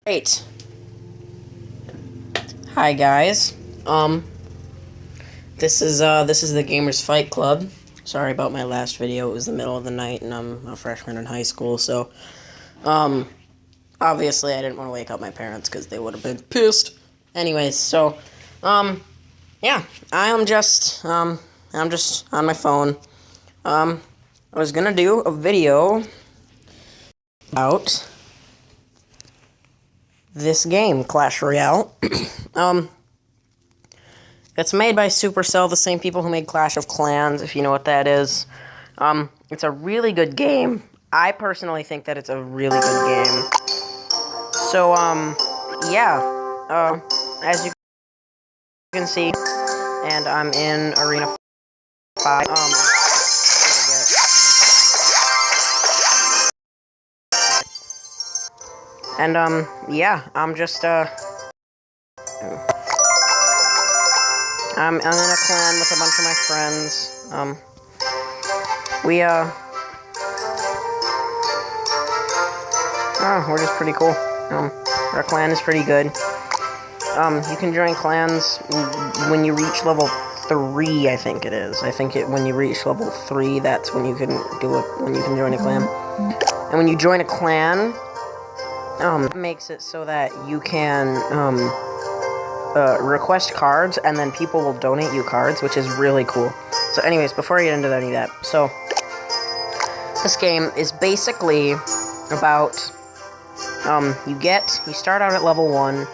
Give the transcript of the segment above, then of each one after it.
Great. Hi guys. This is the Gamers Fight Club. Sorry about my last video. It was the middle of the night and I'm a freshman in high school, so obviously I didn't want to wake up my parents because they would have been pissed. Anyways, so yeah, I'm just on my phone. I was gonna do a video about this game, Clash Royale. It's made by Supercell, the same people who made Clash of Clans, if you know what that is. It's a really good game. I personally think that it's a really good game. So, yeah, as you can see, and I'm in Arena 5, and, yeah, I'm just, I'm in a clan with a bunch of my friends. We're just pretty cool. Our clan is pretty good. You can join clans when you reach level 3, I think it is. When you reach level 3, that's when you can join a clan. And when you join a clan, it makes it so that you can, request cards, and then people will donate you cards, which is really cool. So anyways, before I get into any of that, so this game is basically about, you start out at level 1,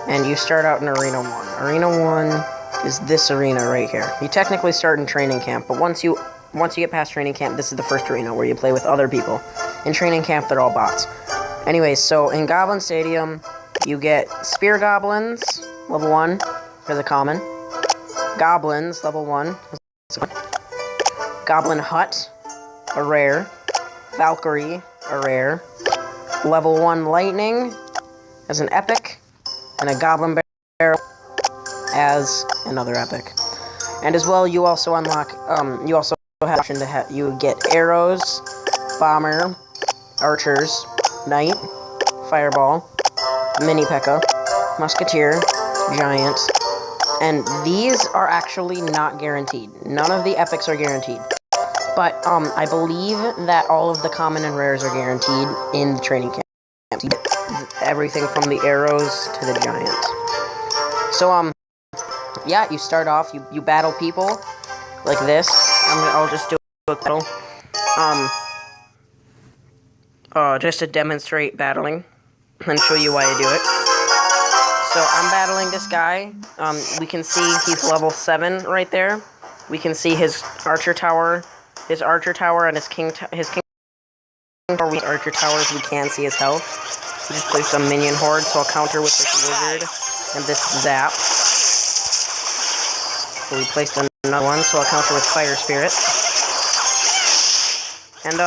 and you start out in Arena 1. Arena 1 is this arena right here. You technically start in training camp, but once you get past training camp, this is the first arena where you play with other people. In training camp, they're all bots. Anyways, so in Goblin Stadium, you get Spear Goblins, level 1, as a common. Goblins, level 1. Goblin Hut, a rare. Valkyrie, a rare. Level 1 Lightning, as an epic. And a Goblin Bear, as another epic. And as well, you also unlock, you also have option to you get arrows, bomber, archers, knight, fireball, mini P.E.K.K.A, musketeer, giant, and these are actually not guaranteed. None of the epics are guaranteed. But, I believe that all of the common and rares are guaranteed in the training camp. You get everything from the arrows to the giant. So, yeah, you start off, you battle people like this. I'll just do a quick battle. Just to demonstrate battling and show you why I do it. So I'm battling this guy. We can see he's level 7 right there. We can see his archer tower, and his king tower. With archer towers, we can see his health. We just placed a minion horde, so I'll counter with this wizard and this zap. So we placed another one, so I'll counter with fire spirits. And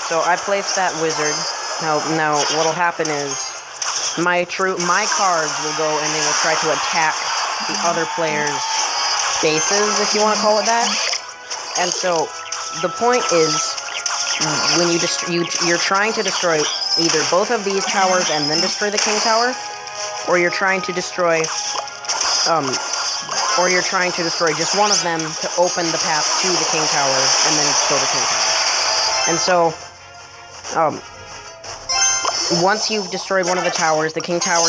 so I placed that wizard. Now what'll happen is my cards will go and they will try to attack the other players' bases, if you want to call it that. And so the point is, when you're trying to destroy either both of these towers and then destroy the king tower, or you're trying to destroy just one of them to open the path to the king tower and then kill the king tower. And so once you've destroyed one of the towers, the king tower,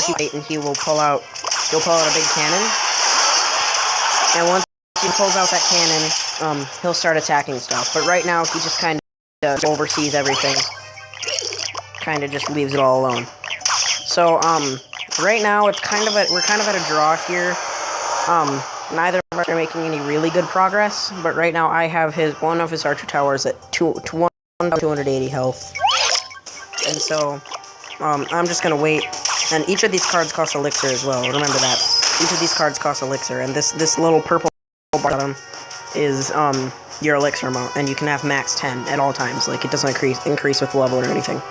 and he'll pull out a big cannon. And once he pulls out that cannon, he'll start attacking stuff. But right now, he just kind of oversees everything. Kind of just leaves it all alone. So, right now, we're kind of at a draw here. Neither of us are making any really good progress, but right now I have one of his archer towers at 280 health. And so, I'm just gonna wait. And each of these cards costs elixir as well, remember that. Each of these cards costs elixir, and this little purple bottom is, your elixir amount, and you can have max 10 at all times. Like, it doesn't increase with level or anything.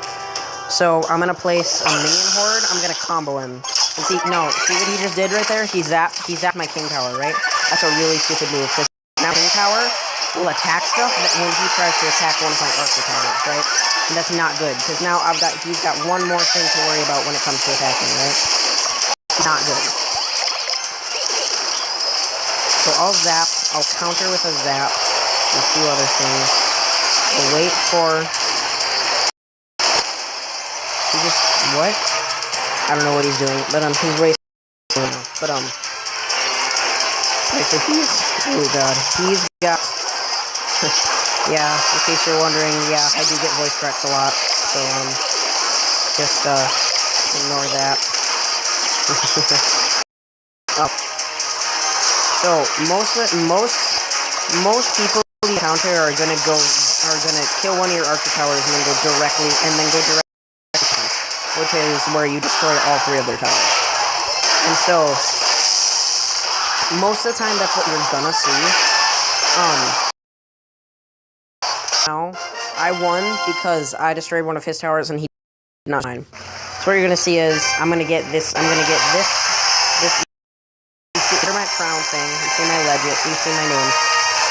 So, I'm gonna place a minion horde, I'm gonna combo him. And see what he just did right there? He zapped my king tower, right? That's a really stupid move, because now king tower will attack stuff when he tries to attack one of my archer towers, right? And that's not good, because now he's got one more thing to worry about when it comes to attacking, right? Not good. So I'll zap, I'll counter with a zap, and a few other things. We'll wait for... He just... what? I don't know what he's doing, but he's racing now. But okay, so he's... oh god, he's got... yeah, in case you're wondering, yeah, I do get voice cracks a lot, so, just, ignore that. Oh. So, most people you encounter are gonna kill one of your archer towers and then go directly, which is where you destroy all three of their towers. And so, most of the time, that's what you're gonna see. Now, I won because I destroyed one of his towers and he did not mine. So what you're gonna see is, I'm gonna get this, you see my crown thing, you see my legend, you see my name,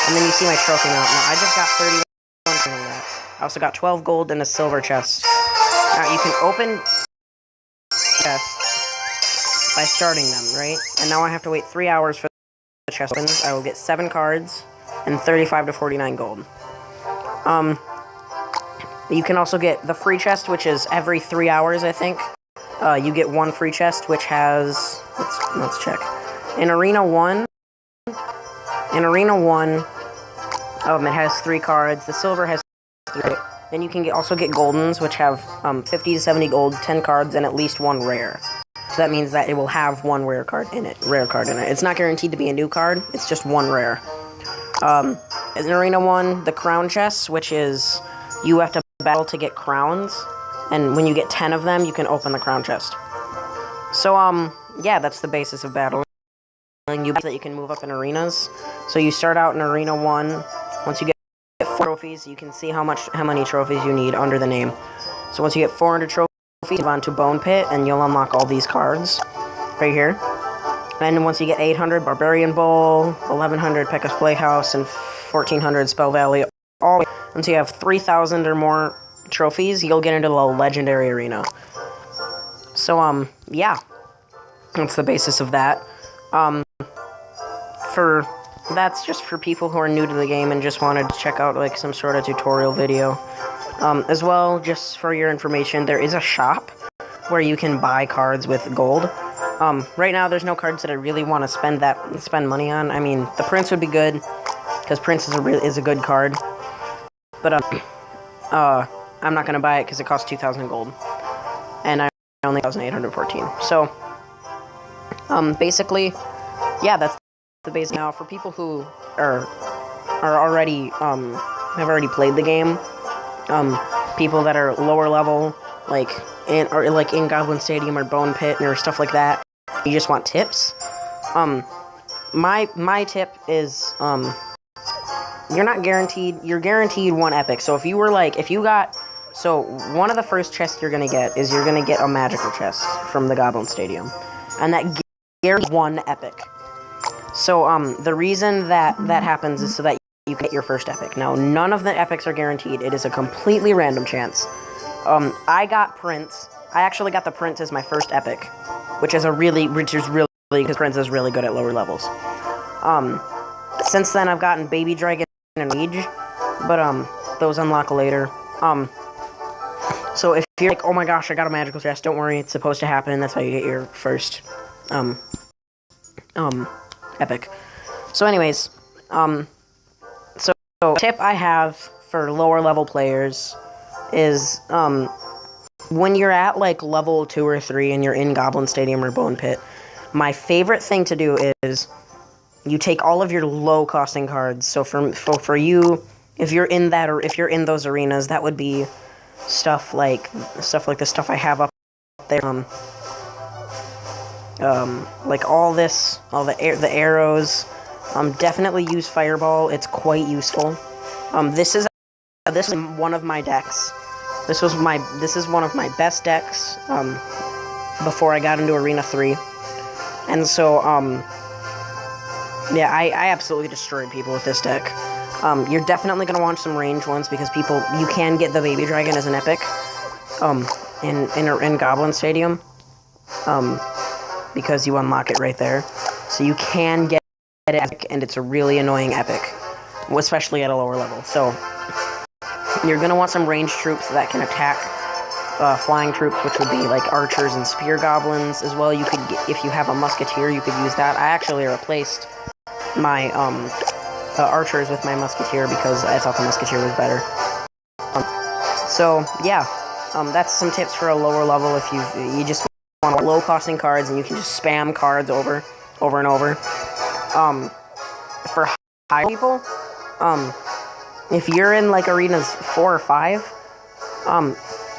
and then you see my trophy mount. Now, I just got 31 from that. I also got 12 gold and a silver chest. Now, you can open chests by starting them, right? And now I have to wait 3 hours for the chest opens. I will get 7 cards and 35 to 49 gold. You can also get the free chest, which is every 3 hours, I think. You get 1 free chest, which has... Let's check. In Arena 1... it has 3 cards. The silver has 3. Then you can also get goldens, which have 50 to 70 gold, 10 cards, and at least 1 rare. So that means that it will have 1 rare card in it. It's not guaranteed to be a new card. It's just 1 rare. In Arena 1, the crown chests, which is... you have to battle to get crowns. And when you get 10 of them, you can open the crown chest. So, yeah, that's the basis of battling. That you can move up in arenas. So you start out in Arena 1. Once you get 4 trophies, you can see how many trophies you need under the name. So once you get 400 trophies, move on to Bone Pit, and you'll unlock all these cards. Right here. And once you get 800, Barbarian Bowl, 1100, Pekka's Playhouse, and 1400, Spell Valley, all the way until you have 3,000 or more trophies, you'll get into the Legendary Arena. So, yeah. That's the basis of that. That's just for people who are new to the game and just wanted to check out, like, some sort of tutorial video. As well, just for your information, there is a shop where you can buy cards with gold. Right now, there's no cards that I really want to spend money on. I mean, the Prince would be good, because Prince is a good card. But, I'm not gonna buy it because it costs 2,000 gold. And I only 1,814. So, basically, yeah, that's the base. Now, for people who are already, have already played the game, people that are lower level, like in Goblin Stadium or Bone Pit or stuff like that, you just want tips. My tip is, you're guaranteed 1 epic. So if you got, so one of the first chests you're gonna get is you're gonna get a magical chest from the Goblin Stadium. And that guarantees 1 epic. So, the reason that happens is so that you get your first epic. Now, none of the epics are guaranteed. It is a completely random chance. I got Prince. I actually got the Prince as my first epic, which is really, because Prince is really good at lower levels. Since then, I've gotten Baby Dragon and Mage, but, those unlock later. So if you're like, oh my gosh, I got a magical chest, don't worry, it's supposed to happen, and that's how you get your first, epic. So anyways, so a tip I have for lower level players is, when you're at, like, level 2 or 3 and you're in Goblin Stadium or Bone Pit, my favorite thing to do is you take all of your low-costing cards. So for you, if you're in that, or if you're in those arenas, that would be stuff like the stuff I have up there. Like all the arrows. Definitely use Fireball. It's quite useful. This is one of my decks. This is one of my best decks. Before I got into Arena 3, and so yeah, I absolutely destroyed people with this deck. You're definitely going to want some range ones because you can get the baby dragon as an epic in Goblin Stadium because you unlock it right there. So you can get it epic, and it's a really annoying epic, especially at a lower level. So you're going to want some ranged troops that can attack flying troops, which would be like archers and spear goblins as well. You could get, if you have a musketeer, you could use that. I actually replaced my archers with my musketeer because I thought the musketeer was better. So yeah, that's some tips for a lower level if you just want low costing cards and you can just spam cards over and over. For high people, if you're in like arenas 4 or 5,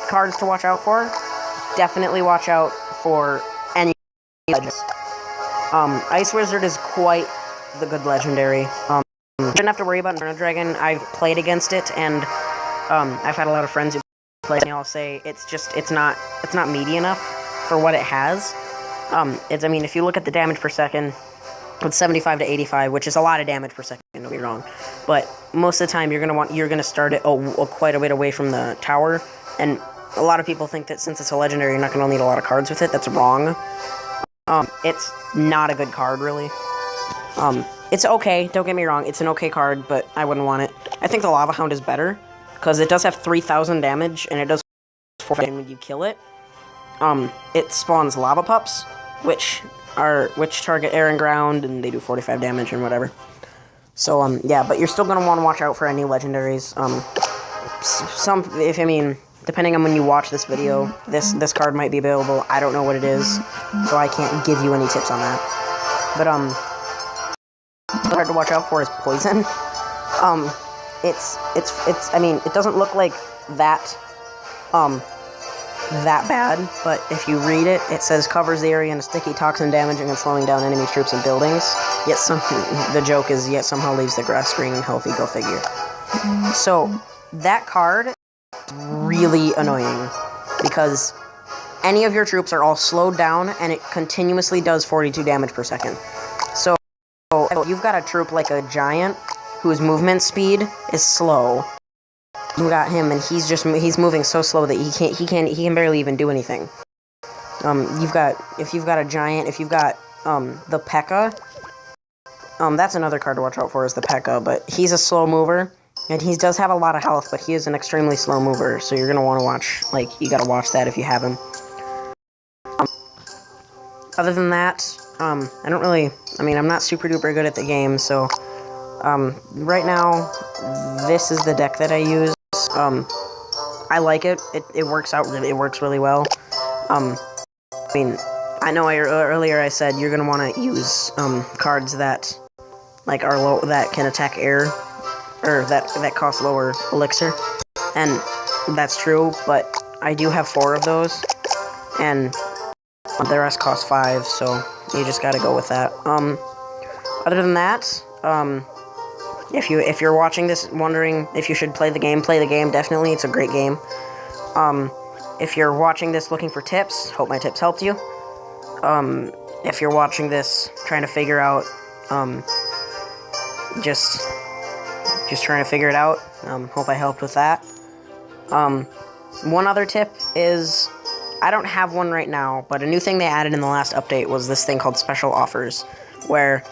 cards to watch out for, definitely watch out for any legends. Ice Wizard is quite the good legendary. You shouldn't have to worry about Inferno Dragon. I've played against it, and I've had a lot of friends who play, and they all say it's not meaty enough for what it has. I mean, if you look at the damage per second, it's 75 to 85, which is a lot of damage per second, don't be wrong. But most of the time, you're gonna start it quite a bit away from the tower, and a lot of people think that since it's a legendary, you're not gonna need a lot of cards with it. That's wrong. It's not a good card, really. It's okay, don't get me wrong, it's an okay card, but I wouldn't want it. I think the Lava Hound is better, because it does have 3,000 damage, and it does 4 damage when you kill it. It spawns lava pups, which target air and ground, and they do 45 damage and whatever. So, yeah, but you're still gonna want to watch out for any legendaries. Depending on when you watch this video, this card might be available. I don't know what it is, so I can't give you any tips on that. But, the card to watch out for is Poison. I mean, it doesn't look like that bad, but if you read it, it says covers the area in a sticky toxin damaging and slowing down enemy troops and buildings. Yet the joke is, yet somehow leaves the grass green and healthy, go figure. So, that card is really annoying, because any of your troops are all slowed down, and it continuously does 42 damage per second. So, if you've got a troop like a giant, whose movement speed is slow, you got him, and he's moving so slow that he can barely even do anything. If you've got a giant, if you've got the P.E.K.K.A., that's another card to watch out for, is the P.E.K.K.A., but he's a slow mover, and he does have a lot of health, but he is an extremely slow mover, so you're gonna want to watch, you gotta watch that if you have him. Other than that, I'm not super duper good at the game, so right now, this is the deck that I use. I like it. It works really well. I know earlier I said you're gonna want to use cards that are low, that can attack air, or that cost lower elixir, and that's true. But I do have 4 of those, and the rest cost 5, so you just gotta go with that. Other than that, if you're watching this wondering if you should play the game, definitely. It's a great game. If you're watching this looking for tips, hope my tips helped you. If you're watching this trying to figure out, just trying to figure it out, hope I helped with that. One other tip is, I don't have one right now, but a new thing they added in the last update was this thing called special offers, where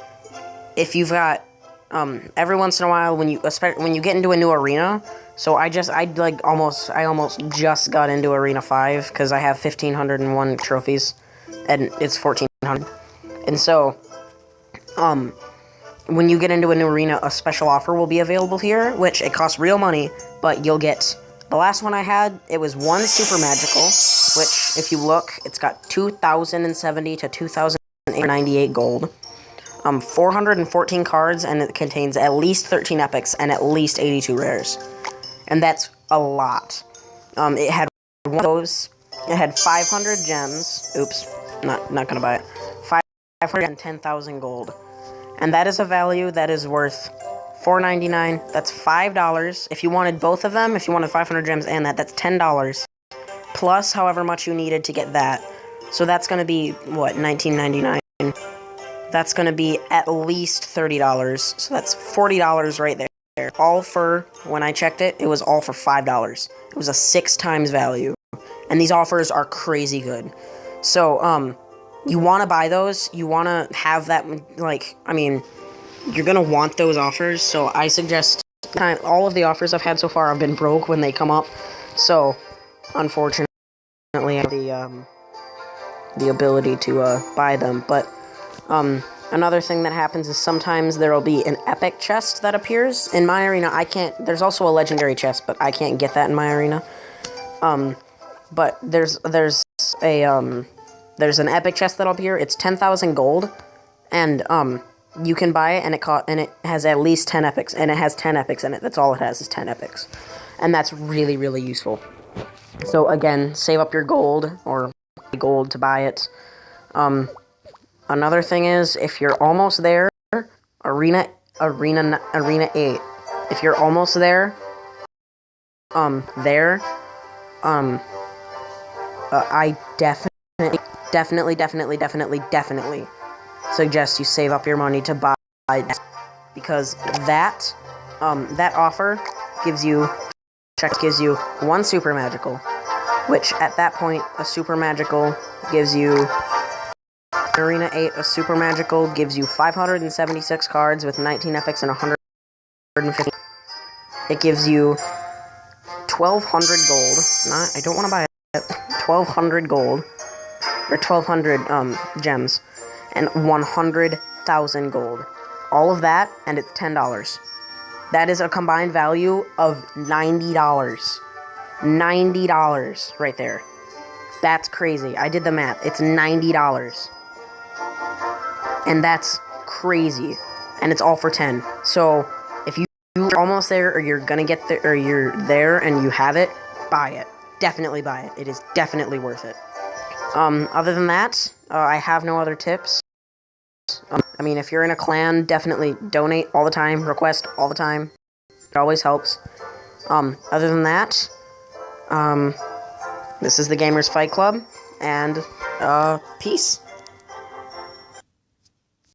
if you've got, every once in a while when you get into a new arena, so I almost just got into Arena 5, because I have 1,501 trophies, and it's 1,400, and so, when you get into a new arena, a special offer will be available here, which it costs real money, but you'll get, the last one I had, it was 1 super magical, which, if you look, it's got 2,070 to 2,898 gold, 414 cards, and it contains at least 13 epics and at least 82 rares. And that's a lot. It had one of those. It had 500 gems. Oops, not gonna buy it. 510,000 gold. And that is a value that is worth $4.99. That's $5. If you wanted both of them, if you wanted 500 gems and that's $10. Plus however much you needed to get that. So that's gonna be, what, $19.99? That's going to be at least $30, so that's $40 right there. All for, when I checked it, it was all for $5. It was a 6 times value. And these offers are crazy good. So, you want to buy those. You want to have that, like, I mean, you're going to want those offers. So I suggest, all of the offers I've had so far have been broke when they come up. So, unfortunately, I have the ability to buy them. But, another thing that happens is sometimes there will be an epic chest that appears. In my arena, I can't... There's also a legendary chest, but I can't get that in my arena. But there's an epic chest that'll appear. It's 10,000 gold, and you can buy it, and it has at least 10 epics, and it has 10 epics in it. That's all it has is 10 epics, and that's really, really useful. So again, save up your gold or gold to buy it. Another thing is, if you're almost there, Arena 8. If you're almost there, I definitely suggest you save up your money to buy that, because that offer gives you one super magical, which at that point a super magical gives you Arena 8. A super magical gives you 576 cards with 19 epics and 150. It gives you 1,200 gold. I don't want to buy it. 1,200 gold, or 1,200 gems, and 100,000 gold. All of that, and it's $10. That is a combined value of $90. $90 right there. That's crazy. I did the math. It's $90. And that's crazy. And it's all for 10. So, if you're almost there, or you're gonna get there, or you're there and you have it, buy it. Definitely buy it. It is definitely worth it. Other than that, I have no other tips. I mean, if you're in a clan, definitely donate all the time, request all the time. It always helps. Other than that, this is the Gamers Fight Club, and, peace.